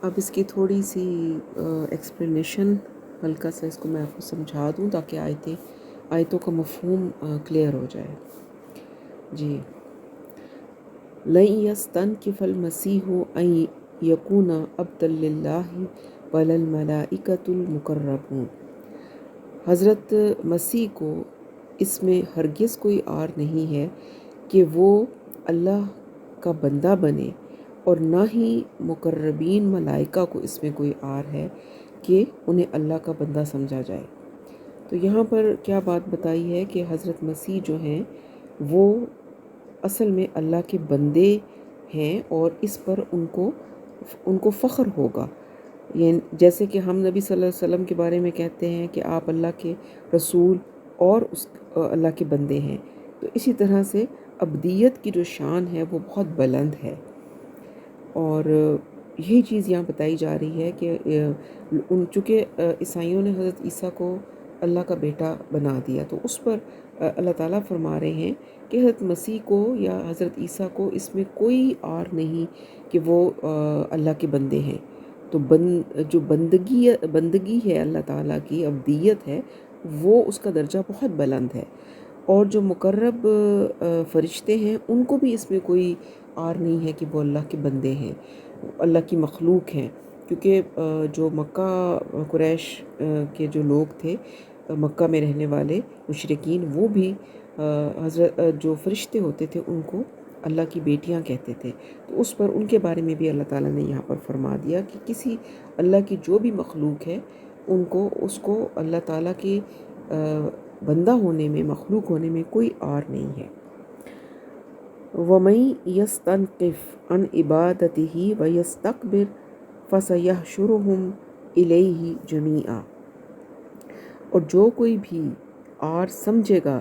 اب اس کی تھوڑی سی ایکسپلینیشن ہلکا سا اس کو میں آپ کو سمجھا دوں تاکہ آیتوں کا مفہوم کلیئر ہو جائے. جی، لَن يَسْتَنْكِفَ الْمَسِيحُ أَن يَكُونَ عَبْدًا لِلَّهِ وَلَا الْمَلَائِكَةُ الْمُقَرَّبُونَ. حضرت مسیح کو اس میں ہرگز کوئی آر نہیں ہے کہ وہ اللہ کا بندہ بنے، اور نہ ہی مقربین ملائکہ کو اس میں کوئی آر ہے کہ انہیں اللہ کا بندہ سمجھا جائے. تو یہاں پر کیا بات بتائی ہے کہ حضرت مسیح جو ہیں وہ اصل میں اللہ کے بندے ہیں، اور اس پر ان کو فخر ہوگا. یعنی جیسے کہ ہم نبی صلی اللہ علیہ وسلم کے بارے میں کہتے ہیں کہ آپ اللہ کے رسول اور اللہ کے بندے ہیں، تو اسی طرح سے عبدیت کی جو شان ہے وہ بہت بلند ہے. اور یہی چیز یہاں بتائی جا رہی ہے کہ چونکہ عیسائیوں نے حضرت عیسیٰ کو اللہ کا بیٹا بنا دیا، تو اس پر اللہ تعالیٰ فرما رہے ہیں کہ حضرت مسیح کو یا حضرت عیسیٰ کو اس میں کوئی آر نہیں کہ وہ اللہ کے بندے ہیں. تو جو بندگی ہے اللہ تعالیٰ کی، عبدیت ہے، وہ اس کا درجہ بہت بلند ہے. اور جو مقرب فرشتے ہیں ان کو بھی اس میں کوئی آر نہیں ہے کہ وہ اللہ کے بندے ہیں، اللہ کی مخلوق ہیں. کیونکہ جو مکہ قریش کے جو لوگ تھے، مکہ میں رہنے والے مشرکین، وہ بھی حضرت جو فرشتے ہوتے تھے ان کو اللہ کی بیٹیاں کہتے تھے. تو اس پر ان کے بارے میں بھی اللہ تعالیٰ نے یہاں پر فرما دیا کہ کسی اللہ کی جو بھی مخلوق ہے اس کو اللہ تعالیٰ کے بندہ ہونے میں، مخلوق ہونے میں کوئی آر نہیں ہے. وَمَن يَسْتَنْكِفْ عَنْ عِبَادَتِهِ وَيَسْتَكْبِرْ فَسَيَحْشُرُهُمْ إِلَيْهِ جَمِيعًا. اور جو کوئی بھی آر سمجھے گا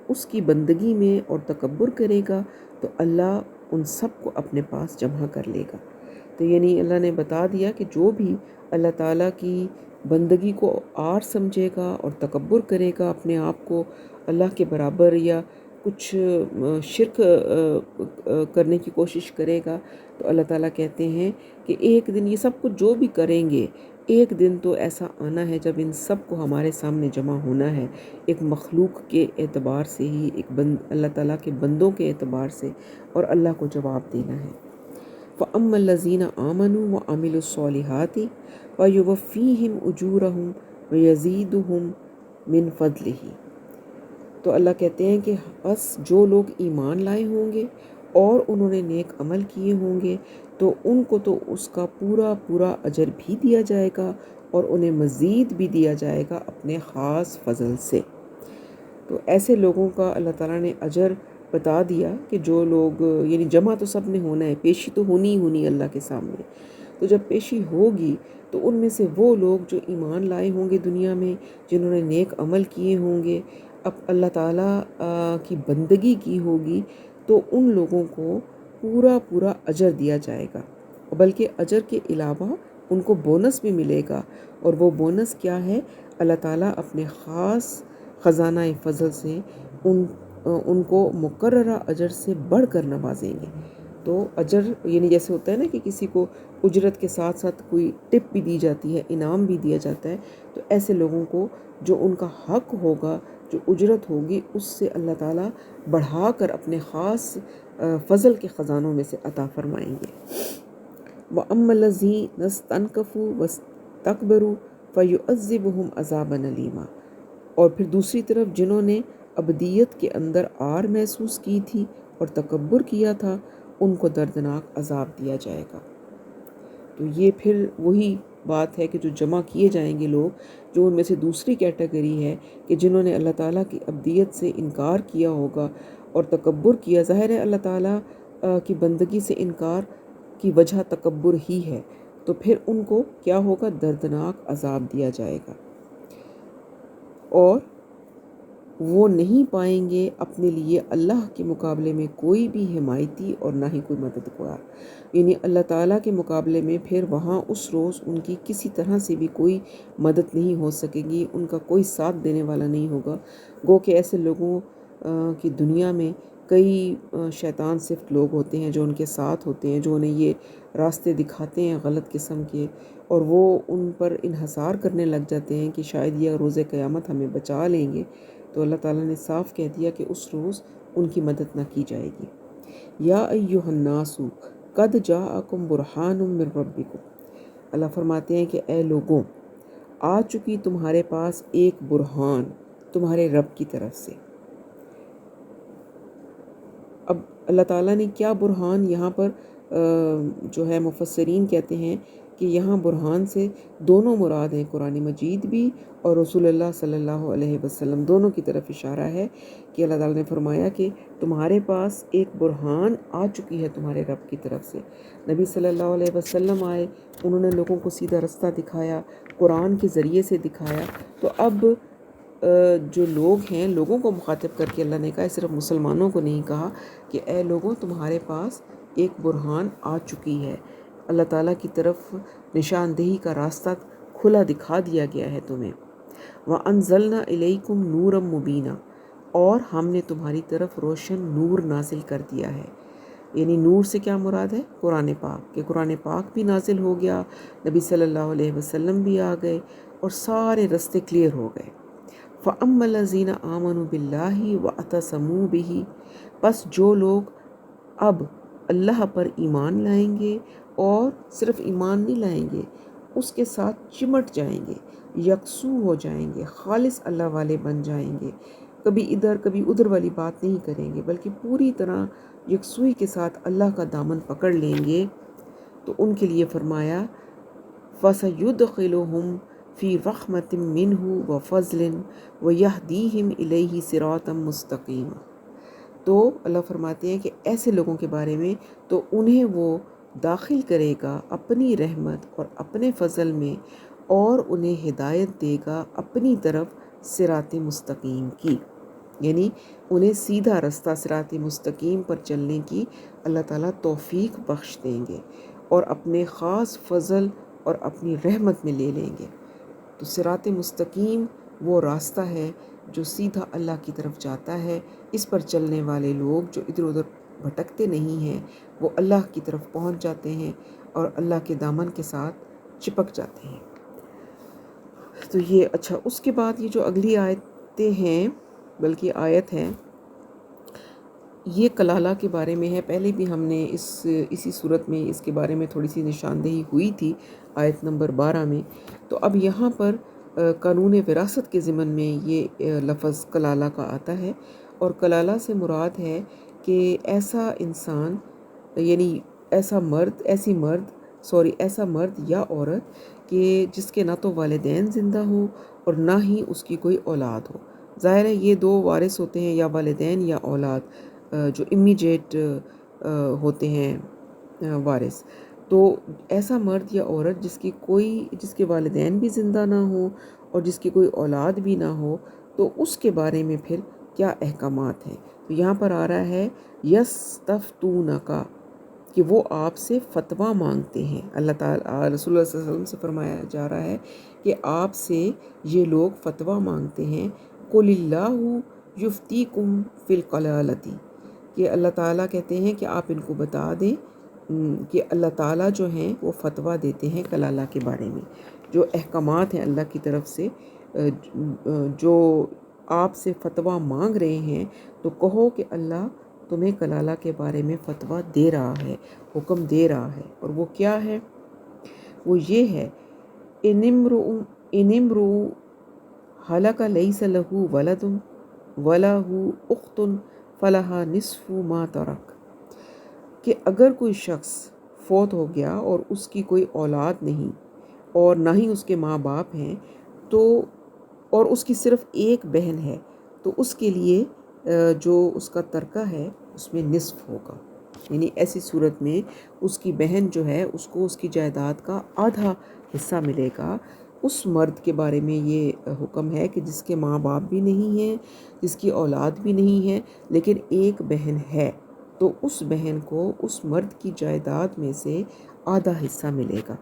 اس کی بندگی میں اور تکبر کرے گا تو اللہ ان سب کو اپنے پاس جمع کر لے گا. تو یعنی اللہ نے بتا دیا کہ جو بھی اللہ تعالیٰ کی بندگی کو آر سمجھے گا اور تکبر کرے گا، اپنے آپ کو اللہ کے برابر یا کچھ شرک کرنے کی کوشش کرے گا، تو اللہ تعالیٰ کہتے ہیں کہ ایک دن یہ سب کچھ جو بھی کریں گے، ایک دن تو ایسا آنا ہے جب ان سب کو ہمارے سامنے جمع ہونا ہے، ایک مخلوق کے اعتبار سے ہی، اللہ تعالیٰ کے بندوں کے اعتبار سے، اور اللہ کو جواب دینا ہے. فَأَمَّا الَّذِينَ آمَنُوا وَعَمِلُوا الصَّالِحَاتِ فَيُوَفِّيهِمْ أُجُورَهُمْ وَيَزِيدُهُمْ مِنْ فَضْلِهِ. تو اللہ کہتے ہیں کہ بس جو لوگ ایمان لائے ہوں گے اور انہوں نے نیک عمل کیے ہوں گے تو ان کو تو اس کا پورا پورا اجر بھی دیا جائے گا، اور انہیں مزید بھی دیا جائے گا اپنے خاص فضل سے. تو ایسے لوگوں کا اللہ تعالیٰ نے اجر بتا دیا کہ جو لوگ، یعنی جمع تو سب نے ہونا ہے، پیشی تو ہونی ہی ہونی اللہ کے سامنے. تو جب پیشی ہوگی تو ان میں سے وہ لوگ جو ایمان لائے ہوں گے دنیا میں، جنہوں نے نیک عمل کیے ہوں گے، اب اللہ تعالیٰ کی بندگی کی ہوگی، تو ان لوگوں کو پورا پورا اجر دیا جائے گا. بلکہ اجر کے علاوہ ان کو بونس بھی ملے گا. اور وہ بونس کیا ہے؟ اللہ تعالیٰ اپنے خاص خزانہ فضل سے ان کو مقررہ اجر سے بڑھ کر نوازیں گے. تو اجر یعنی جیسے ہوتا ہے نا کہ کسی کو اجرت کے ساتھ ساتھ کوئی ٹپ بھی دی جاتی ہے، انعام بھی دیا جاتا ہے، تو ایسے لوگوں کو جو ان کا حق ہوگا، جو اجرت ہوگی، اس سے اللہ تعالیٰ بڑھا کر اپنے خاص فضل کے خزانوں میں سے عطا فرمائیں گے. وَأَمَّا الَّذِينَ اسْتَنْكَفُوا وَاسْتَكْبَرُوا فَيُعَذِّبُهُمْ عَذَابًا أَلِيمًا. اور پھر دوسری طرف جنہوں نے عبدیت کے اندر آر محسوس کی تھی اور تکبر کیا تھا، ان کو دردناک عذاب دیا جائے گا. تو یہ پھر وہی بات ہے کہ جو جمع کیے جائیں گے لوگ، جو ان میں سے دوسری کیٹیگری ہے کہ جنہوں نے اللہ تعالیٰ کی عبدیت سے انکار کیا ہوگا اور تکبر کیا. ظاہر ہے اللہ تعالیٰ کی بندگی سے انکار کی وجہ تکبر ہی ہے، تو پھر ان کو کیا ہوگا؟ دردناک عذاب دیا جائے گا. اور وہ نہیں پائیں گے اپنے لیے اللہ کے مقابلے میں کوئی بھی حمایتی اور نہ ہی کوئی مددگار. یعنی اللہ تعالیٰ کے مقابلے میں پھر وہاں اس روز ان کی کسی طرح سے بھی کوئی مدد نہیں ہو سکے گی، ان کا کوئی ساتھ دینے والا نہیں ہوگا. گو کہ ایسے لوگوں کی دنیا میں کئی شیطان صفت لوگ ہوتے ہیں جو ان کے ساتھ ہوتے ہیں، جو انہیں یہ راستے دکھاتے ہیں غلط قسم کے، اور وہ ان پر انحصار کرنے لگ جاتے ہیں کہ شاید یہ روز قیامت ہمیں بچا لیں گے، تو اللہ تعالیٰ نے صاف کہہ دیا کہ اس روز ان کی مدد نہ کی جائے گی۔ یا ایھا الناس قد جاءکم برہان من ربکم، اللہ فرماتے ہیں کہ اے لوگوں، آ چکی تمہارے پاس ایک برہان تمہارے رب کی طرف سے۔ اب اللہ تعالیٰ نے کیا برہان یہاں پر جو ہے مفسرین کہتے ہیں کہ یہاں برہان سے دونوں مراد ہیں، قرآن مجید بھی اور رسول اللہ صلی اللہ علیہ وسلم دونوں کی طرف اشارہ ہے کہ اللہ تعالیٰ نے فرمایا کہ تمہارے پاس ایک برہان آ چکی ہے تمہارے رب کی طرف سے۔ نبی صلی اللہ علیہ وسلم آئے، انہوں نے لوگوں کو سیدھا رستہ دکھایا، قرآن کے ذریعے سے دکھایا۔ تو اب جو لوگ ہیں، لوگوں کو مخاطب کر کے اللہ نے کہا، صرف مسلمانوں کو نہیں کہا کہ اے لوگوں تمہارے پاس ایک برہان آ چکی ہے، اللہ تعالیٰ کی طرف نشاندہی کا راستہ کھلا دکھا دیا گیا ہے تمہیں۔ وَأَنزَلْنَا إِلَيْكُمْ نُورًا مُبِينًا، اور ہم نے تمہاری طرف روشن نور نازل کر دیا ہے۔ یعنی نور سے کیا مراد ہے؟ قرآن پاک، کہ قرآن پاک بھی نازل ہو گیا، نبی صلی اللہ علیہ وسلم بھی آ گئے اور سارے رستے کلیئر ہو گئے۔ فَأَمَّا الَّذِينَ آمَنُوا بِاللَّهِ وَاعْتَصَمُوا بِهِ، پس جو لوگ اب اللہ پر ایمان لائیں گے، اور صرف ایمان نہیں لائیں گے، اس کے ساتھ چمٹ جائیں گے، یکسو ہو جائیں گے، خالص اللہ والے بن جائیں گے، کبھی ادھر کبھی ادھر والی بات نہیں کریں گے، بلکہ پوری طرح یکسوئی کے ساتھ اللہ کا دامن پکڑ لیں گے، تو ان کے لیے فرمایا فَسَيُدْخِلُهُمْ فِي رَحْمَةٍ مِّنْهُ وَفَضْلٍ وَيَهْدِيهِمْ إِلَيْهِ صِرَاطًا مُسْتَقِيمًا۔ تو اللہ فرماتے ہیں کہ ایسے لوگوں کے بارے میں تو انہیں وہ داخل کرے گا اپنی رحمت اور اپنے فضل میں، اور انہیں ہدایت دے گا اپنی طرف صراط مستقیم کی، یعنی انہیں سیدھا رستہ صراط مستقیم پر چلنے کی اللہ تعالیٰ توفیق بخش دیں گے، اور اپنے خاص فضل اور اپنی رحمت میں لے لیں گے۔ تو صراط مستقیم وہ راستہ ہے جو سیدھا اللہ کی طرف جاتا ہے۔ اس پر چلنے والے لوگ جو ادھر ادھر بھٹکتے نہیں ہیں، وہ اللہ کی طرف پہنچ جاتے ہیں اور اللہ کے دامن کے ساتھ چپک جاتے ہیں۔ تو یہ اچھا، اس کے بعد یہ جو اگلی آیتیں ہیں، بلکہ آیت ہے، یہ کلالہ کے بارے میں ہے۔ پہلے بھی ہم نے اسی صورت میں اس کے بارے میں تھوڑی سی نشاندہی ہوئی تھی آیت نمبر 12 میں۔ تو اب یہاں پر قانون وراثت کے ضمن میں یہ لفظ کلالہ کا آتا ہے، اور کلالہ سے مراد ہے کہ ایسا انسان، یعنی ایسا مرد یا عورت کہ جس کے نہ تو والدین زندہ ہوں اور نہ ہی اس کی کوئی اولاد ہو۔ ظاہر ہے یہ دو وارث ہوتے ہیں، یا والدین یا اولاد، جو امیجیٹ ہوتے ہیں وارث۔ تو ایسا مرد یا عورت جس کے والدین بھی زندہ نہ ہوں اور جس کی کوئی اولاد بھی نہ ہو، تو اس کے بارے میں پھر کیا احکامات ہیں؟ تو یہاں پر آ رہا ہے یستفتونک، کہ وہ آپ سے فتویٰ مانگتے ہیں۔ اللہ تعالیٰ رسول اللہ صلی اللہ علیہ وسلم سے فرمایا جا رہا ہے کہ آپ سے یہ لوگ فتویٰ مانگتے ہیں۔ قُلِ اللّٰهُ یفتیکم فی الکلالۃ، کہ اللہ تعالیٰ کہتے ہیں کہ آپ ان کو بتا دیں کہ اللہ تعالیٰ جو ہیں وہ فتویٰ دیتے ہیں کلالہ کے بارے میں، جو احکامات ہیں اللہ کی طرف سے جو آپ سے فتویٰ مانگ رہے ہیں، تو کہو کہ اللہ تمہیں کلالہ کے بارے میں فتویٰ دے رہا ہے، حکم دے رہا ہے، اور وہ کیا ہے؟ وہ یہ ہے ان امرؤ ہلک لیس لہ ولد ولہ اخت فلہا نصف ما ترک، کہ اگر کوئی شخص فوت ہو گیا اور اس کی کوئی اولاد نہیں اور نہ ہی اس کے ماں باپ ہیں، تو اور اس کی صرف ایک بہن ہے، تو اس کے لیے جو اس کا ترکہ ہے اس میں نصف ہوگا۔ یعنی ایسی صورت میں اس کی بہن جو ہے اس کو اس کی جائیداد کا آدھا حصہ ملے گا۔ اس مرد کے بارے میں یہ حکم ہے کہ جس کے ماں باپ بھی نہیں ہیں، جس کی اولاد بھی نہیں ہے، لیکن ایک بہن ہے، تو اس بہن کو اس مرد کی جائیداد میں سے آدھا حصہ ملے گا۔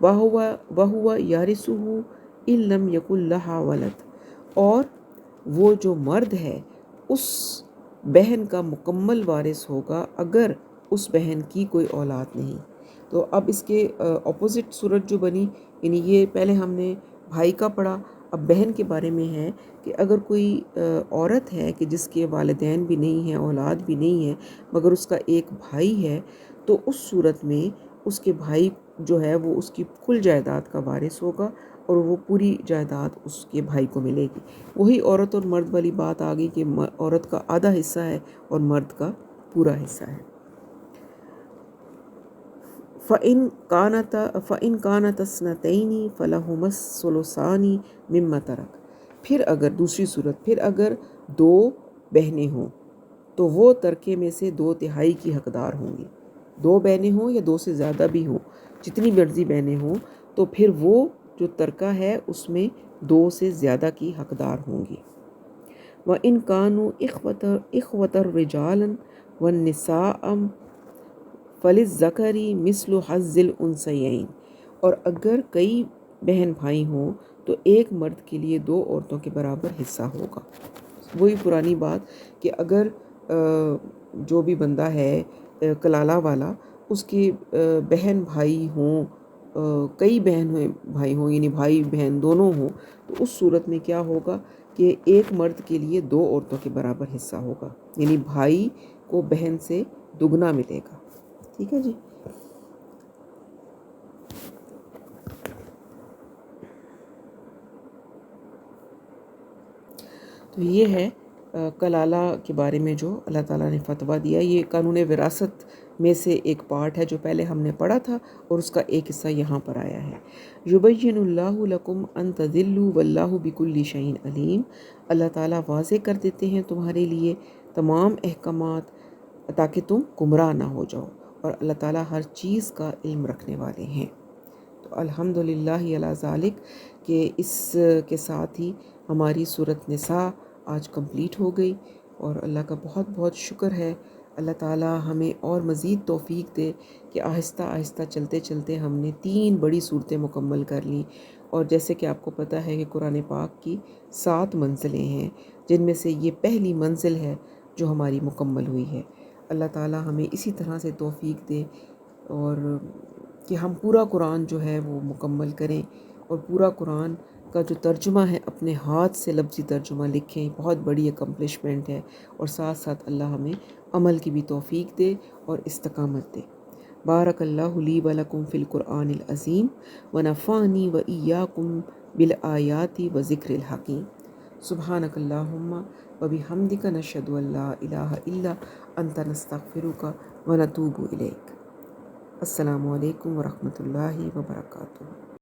وَهُوَ يَرِثُهُ إِن لَّمْ يَكُن لَّهَا وَلَدٌ، اور وہ جو مرد ہے اس بہن کا مکمل وارث ہوگا اگر اس بہن کی کوئی اولاد نہیں۔ تو اب اس کے اپوزٹ صورت جو بنی، یعنی یہ پہلے ہم نے بھائی کا پڑھا، اب بہن کے بارے میں ہے کہ اگر کوئی عورت ہے کہ جس کے والدین بھی نہیں ہیں، اولاد بھی نہیں ہے، مگر اس کا ایک بھائی ہے، تو اس صورت میں اس کے بھائی جو ہے وہ اس کی کل جائیداد کا وارث ہوگا اور وہ پوری جائیداد اس کے بھائی کو ملے گی۔ وہی عورت اور مرد والی بات آ گئی کہ عورت کا آدھا حصہ ہے اور مرد کا پورا حصہ ہے۔ فَإِن كَانَتَ اثْنَتَيْنِ فَلَهُمَا الثُّلُثَانِ مِمَّا تَرَكَ، پھر اگر دوسری صورت، پھر اگر دو بہنیں ہوں تو وہ ترکے میں سے 2/3 کی حقدار ہوں گی۔ 2 بہنیں ہوں یا 2 سے زیادہ بھی ہوں، جتنی مرضی بہنیں ہوں، تو پھر وہ جو ترکہ ہے اس میں 2 سے زیادہ کی حقدار ہوں گی۔ وَإِن كَانُوا إِخْوَةً رِجَالًا وَالنِّسَاءً فَلِلذَّكَرِ مِثْلُ حَظِّ الْأُنثَيَيْنِ، اور اگر کئی بہن بھائی ہوں تو ایک مرد کے لیے 2 عورتوں کے برابر حصہ ہوگا۔ وہی پرانی بات کہ اگر جو بھی بندہ ہے کلالہ والا، اس کے بہن بھائی ہوں، کئی بہن بھائی ہوں، یعنی بھائی بہن دونوں ہوں، تو اس صورت میں کیا ہوگا کہ ایک مرد کے لیے 2 عورتوں کے برابر حصہ ہوگا، یعنی بھائی کو بہن سے دگنا ملے گا۔ ٹھیک ہے جی۔ تو یہ ہے کلالہ کے بارے میں جو اللہ تعالیٰ نے فتویٰ دیا۔ یہ قانون وراثت میں سے ایک پارٹ ہے جو پہلے ہم نے پڑھا تھا اور اس کا ایک حصہ یہاں پر آیا ہے۔ یبین اللہ لکم ان تضلوا واللہ بکل شیء علیم، اللہ تعالیٰ واضح کر دیتے ہیں تمہارے لیے تمام احکامات تاکہ تم گمراہ نہ ہو جاؤ، اور اللہ تعالیٰ ہر چیز کا علم رکھنے والے ہیں۔ تو الحمدللہ علی ذالک کہ اس کے ساتھ ہی ہماری سورۃ نساء آج کمپلیٹ ہو گئی، اور اللہ کا بہت بہت شکر ہے۔ اللہ تعالیٰ ہمیں اور مزید توفیق دے کہ آہستہ آہستہ چلتے چلتے ہم نے 3 بڑی صورتیں مکمل کر لیں، اور جیسے کہ آپ کو پتہ ہے کہ قرآن پاک کی 7 منزلیں ہیں، جن میں سے یہ پہلی منزل ہے جو ہماری مکمل ہوئی ہے۔ اللہ تعالیٰ ہمیں اسی طرح سے توفیق دے اور کہ ہم پورا قرآن جو ہے وہ مکمل کریں، اور پورا قرآن کا جو ترجمہ ہے اپنے ہاتھ سے لفظی ترجمہ لکھیں۔ بہت بڑی اکمپلشمنٹ ہے، اور ساتھ ساتھ اللہ ہمیں عمل کی بھی توفیق دے اور استقامت دے۔ بارک اللہ لی و لکم فی القرآن العظیم ونفعنی و ایاکم بالآیات و ذکر الحکیم۔ سبحانک اللہم و بحمدک نشہد ان لا الہ الا انت نستغفرک و نتوب الیک۔ السلام علیکم ورحمۃ اللہ وبرکاتہ۔